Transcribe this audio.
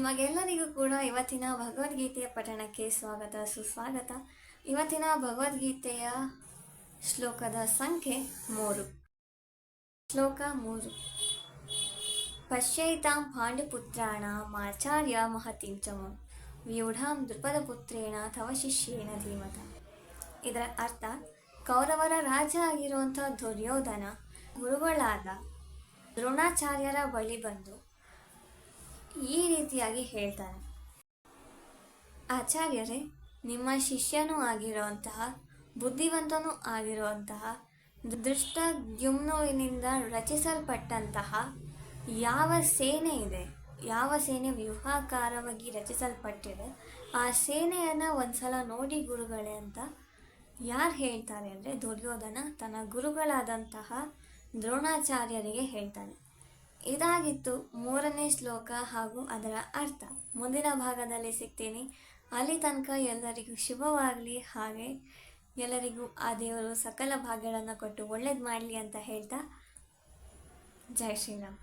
ನಿಮಗೆಲ್ಲರಿಗೂ ಕೂಡ ಇವತ್ತಿನ ಭಗವದ್ಗೀತೆಯ ಪಠಣಕ್ಕೆ ಸ್ವಾಗತ ಸುಸ್ವಾಗತ. ಇವತ್ತಿನ ಭಗವದ್ಗೀತೆಯ ಶ್ಲೋಕದ ಸಂಖ್ಯೆ 3. ಶ್ಲೋಕ 3. ಪಶ್ಯೈತಾಂ ಪಾಂಡುಪುತ್ರಾಣಾಂ ಆಚಾರ್ಯ ಮಹತಿಂಚಮಂ ವ್ಯೂಢಾಂ ದ್ರುಪದಪುತ್ರೇಣ ತವ ಶಿಷ್ಯೇನ ಧೀಮತ. ಇದರ ಅರ್ಥ, ಕೌರವರ ರಾಜ ಆಗಿರುವಂಥ ದುರ್ಯೋಧನ ಗುರುಗಳಾದ ದ್ರೋಣಾಚಾರ್ಯರ ಬಳಿ ಬಂದು ಈ ರೀತಿಯಾಗಿ ಹೇಳ್ತಾನೆ: ಆಚಾರ್ಯರೇ, ನಿಮ್ಮ ಶಿಷ್ಯನೂ ಆಗಿರುವಂತಹ ಬುದ್ಧಿವಂತನೂ ಆಗಿರುವಂತಹ ಧೃಷ್ಟದ್ಯುಮ್ನುವಿನಿಂದ ರಚಿಸಲ್ಪಟ್ಟಂತಹ ಯಾವ ಸೇನೆ ಇದೆ, ಯಾವ ಸೇನೆ ವ್ಯೂಹಾಕಾರವಾಗಿ ರಚಿಸಲ್ಪಟ್ಟಿದೆ, ಆ ಸೇನೆಯನ್ನು ಒಂದ್ಸಲ ನೋಡಿ ಗುರುಗಳೇ ಅಂತ ಯಾರು ಹೇಳ್ತಾರೆ ಅಂದರೆ ದುರ್ಯೋಧನ ತನ್ನ ಗುರುಗಳಾದಂತಹ ದ್ರೋಣಾಚಾರ್ಯರಿಗೆ ಹೇಳ್ತಾನೆ. ಇದಾಗಿತ್ತು 3ನೇ ಶ್ಲೋಕ ಹಾಗೂ ಅದರ ಅರ್ಥ. ಮುಂದಿನ ಭಾಗದಲ್ಲಿ ಸಿಗ್ತೀನಿ. ಅಲ್ಲಿ ತನಕ ಎಲ್ಲರಿಗೂ ಶುಭವಾಗಲಿ. ಹಾಗೆ ಎಲ್ಲರಿಗೂ ಆ ದೇವರು ಸಕಲ ಭಾಗ್ಯಗಳನ್ನು ಕೊಟ್ಟು ಒಳ್ಳೇದು ಮಾಡಲಿ ಅಂತ ಹೇಳ್ತಾ, ಜೈ ಶ್ರೀರಾಮ್.